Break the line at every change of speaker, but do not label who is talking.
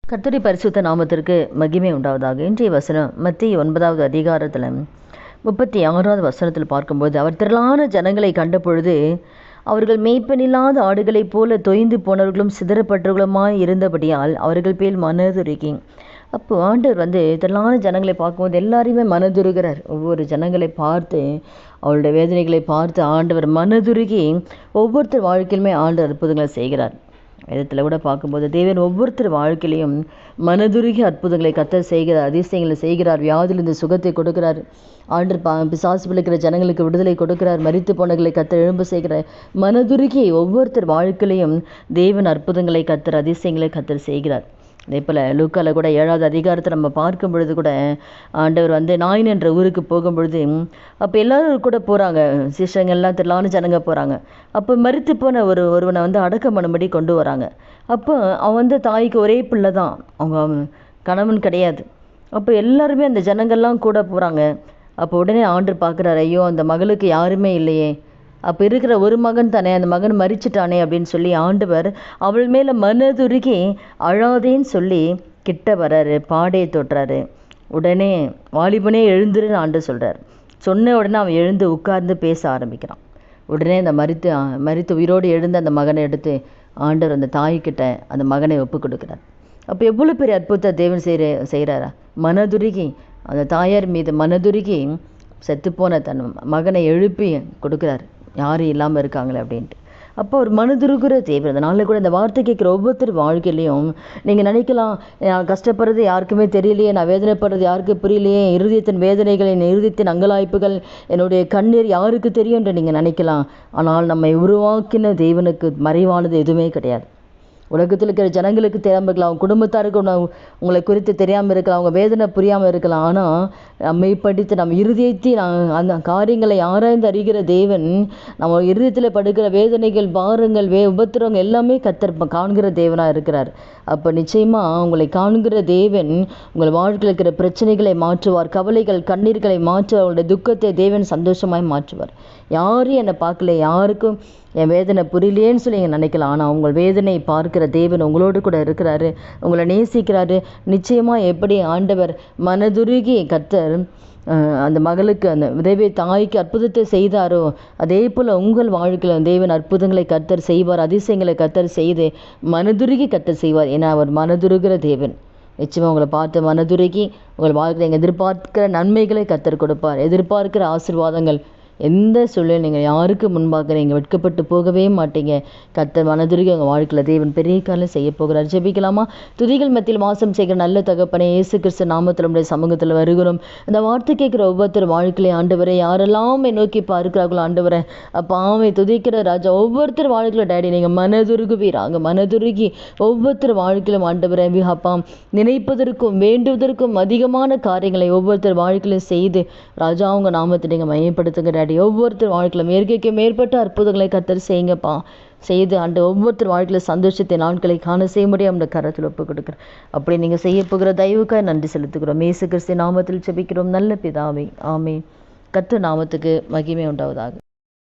கர்த்தருடைய பரிசுத்த நாமத்திற்கு மகிமை உண்டாவதாக. இன்றைய வசனம் மத்திய 9வது அதிகாரத்தில் 36வது வசனத்தில் பார்க்கும்போது, அவர் திரளான ஜனங்களை கண்ட பொழுது அவர்கள் மேய்ப்பனில்லாத ஆடுகளைப் போல தொய்ந்து போனவர்களும் சிதறப்பட்டவர்களுமாய் இருந்தபடியால் அவர்கள் பேர் மனதுருகி. அப்போ ஆண்டவர் திரளான ஜனங்களை பார்க்கும்போது எல்லாரையுமே மனதுருகிறார். ஒவ்வொரு ஜனங்களை பார்த்து அவருடைய வேதனைகளை பார்த்து ஆண்டவர் மனதுருகி ஒவ்வொருத்தர் வாழ்க்கையிலுமே ஆண்டவர் அற்புதங்களை செய்கிறார். வேதத்தில் கூட பார்க்கும்போது தேவன் ஒவ்வொருத்தர் வாழ்க்கையிலையும் மனதுருகி அற்புதங்களை கர்த்தர் செய்கிறார், அதிசயங்களை செய்கிறார். வியாதியிலிருந்து சுகத்தை கொடுக்கிறார். ஆண்டவர் பிசாசு பிழைக்கிற ஜனங்களுக்கு விடுதலை கொடுக்கிறார். மரித்து போனவர்களை கர்த்தர் எழும்ப செய்கிறார். மனதுருகி ஒவ்வொருத்தர் வாழ்க்கையிலையும் தேவன் அற்புதங்களை கர்த்தர், அதிசயங்களை கர்த்தர் செய்கிறார். அதே போல் லூக்காவில் கூட 7வது அதிகாரத்தை நம்ம பார்க்கும் பொழுது கூட ஆண்டவர் நாயின் என்ற ஊருக்கு போகும் பொழுது அப்போ எல்லோரும் கூட போகிறாங்க, சிஷ்யங்கள்லாம் திரளான ஜனங்க போகிறாங்க. அப்போ மரித்து போன ஒருவனை அடக்கம் பண்ணும்படி கொண்டு வராங்க. அப்போ அவன் தாய்க்கு ஒரே பிள்ளை தான், அவங்க கணவன் கிடையாது. அப்போ எல்லாருமே அந்த ஜனங்கள்லாம் கூட போகிறாங்க. அப்போ உடனே ஆண்டவர் பார்க்குறாரு, ஐயோ அந்த மகளுக்கு யாருமே இல்லையே, அப்போ இருக்கிற ஒரு மகன் தானே, அந்த மகன் மரிச்சிட்டானே அப்படின்னு சொல்லி ஆண்டவர் அவள் மேலே மனதுருகி அழாதேன்னு சொல்லி கிட்ட வர்றாரு, பாடையை தொட்டுறாரு. உடனே வாலிபனே எழுந்துருன்னு ஆண்டு சொல்கிறார். சொன்ன உடனே அவன் எழுந்து உட்கார்ந்து பேச ஆரம்பிக்கிறான். உடனே அந்த மரித்து உயிரோடு எழுந்து அந்த மகனை எடுத்து ஆண்டவர் அந்த தாய்கிட்ட அந்த மகனை ஒப்பு கொடுக்குறார். அப்போ எவ்வளோ பெரிய அற்புதத்தை தேவன் செய்கிறாரா, மனதுருகி அந்த தாயார் மீது மனதுருகி செத்துப்போன தன் மகனை எழுப்பி கொடுக்குறாரு, யாரும் இல்லாமல் இருக்காங்களே அப்படின்ட்டு. அப்போ ஒரு மனதுருகிற தேவை. அதனால கூட இந்த வார்த்தை கேட்குற ஒவ்வொருத்தர் வாழ்க்கையிலையும் நீங்கள் நினைக்கலாம், நான் கஷ்டப்படுறது யாருக்குமே தெரியலையே, நான் வேதனைப்படுறது யாருக்கு புரியலையே, இருதயத்தின் வேதனைகள், என் இருதயத்தின் அங்கலாய்ப்புகள், என்னுடைய கண்ணீர் யாருக்கு தெரியும் என்று நீங்கள் நினைக்கலாம். ஆனால் நம்மை உருவாக்கின தேவனுக்கு மறைவானது எதுவுமே கிடையாது. உலகத்தில் இருக்கிற ஜனங்களுக்கு தெரியாமல் இருக்கலாம், அவங்க குடும்பத்தாருக்கு உங்களை குறித்து தெரியாமல் இருக்கலாம், அவங்க வேதனை புரியாமல் இருக்கலாம். ஆனால் நம்மை படித்து நம் இருதயத்தை அந்த காரியங்களை ஆராய்ந்து அறிகிற தேவன் நம்ம இருதயத்தில் படுக்கிற வேதனைகள், பாரங்கள், உபத்திரவங்கள் எல்லாமே கர்த்தர் காண்கிற தேவனாக இருக்கிறார். அப்போ நிச்சயமாக உங்களை காண்கிற தேவன் உங்கள் வாழ்க்கையில் இருக்கிற பிரச்சனைகளை மாற்றுவார், கவலைகள் கண்ணீர்களை மாற்றுவார், அவங்களுடைய துக்கத்தை தேவன் சந்தோஷமாய் மாற்றுவார். யாரும் என்னை பார்க்கல, யாருக்கும் என் வேதனை புரியலேன்னு சொல்லி நீங்கள் நினைக்கலாம். ஆனால் உங்கள் வேதனையை பார்க்கிற தேவன் உங்களோடு கூட இருக்கிறாரு, உங்களை நேசிக்கிறாரு. நிச்சயமாக எப்படி ஆண்டவர் மனதுருகி கர்த்தர் அந்த மகளுக்கு, அந்த விதவை தாய்க்கு அற்புதத்தை செய்தாரோ அதே போல் உங்கள் வாழ்க்கையில் தேவன் அற்புதங்களை கர்த்தர் செய்வார், அதிசயங்களை கர்த்தர் செய்து மனதுருகி கர்த்தர் செய்வார். ஏன்னா அவர் மனதுருகிற தேவன். நிச்சயமாக உங்களை பார்த்து மனதுருகி உங்கள் வாழ்க்கையில் எதிர்பார்க்கிற நன்மைகளை கர்த்தர் கொடுப்பார், எதிர்பார்க்கிற ஆசீர்வாதங்கள். எந்த சூழல் நீங்கள் யாருக்கு முன்பாக நீங்கள் வெட்கப்பட்டு போகவே மாட்டீங்க. கர்த்தர் மனதுருகி உங்கள் வாழ்க்கையில் தேவன் பெரிய காலம் செய்ய போகிறார். ஜெபிக்கலாமா? துதிகள் மத்தியில் வாசம் செய்கிற நல்ல தகப்பனே, இயேசு கிறிஸ்து நாமத்தில் உடைய சமூகத்தில் வருகிறோம். இந்த வார்த்தை கேட்குற ஒவ்வொருத்தர் வாழ்க்கையிலே ஆண்டவரை யாரெல்லாம் நோக்கி பார்க்கிறார்களோ ஆண்டவரை அப்பாவை துதிக்கிற ராஜா, ஒவ்வொருத்தர் வாழ்க்கையில் டேடி நீங்கள் மனதுருகுவீராங்க. மனதுருகி ஒவ்வொருத்தர் வாழ்க்கையிலும் ஆண்டவரை அப்பா நினைப்பதற்கும் வேண்டுவதற்கும் அதிகமான காரியங்களை ஒவ்வொருத்தர் வாழ்க்கையிலும் செய்து ராஜா அவங்க நாமத்தை நீங்கள் மையப்படுத்துங்க டேடி. ஒவ்வொருத்தர் வாழ்க்கையிலும் இயற்கைக்கு மேற்பட்ட அற்புதங்களை கர்த்தர் செய்யுங்கப்பா. செய்து ஒவ்வொருத்தர் வாழ்க்கையில் சந்தோஷத்தை நாட்களை காண செய்ய முடியும் அந்த கரத்தில் ஒப்பு கொடுக்குறேன். அப்படி நீங்கள் செய்ய போகிற தயவுக்காக நன்றி செலுத்துகிறோம். இயேசு கிறிஸ்து நாமத்தில் ஜெபிக்கிறோம் நல்ல பிதாவே, ஆமென். கர்த்தர் நாமத்துக்கு மகிமை உண்டாவதாக.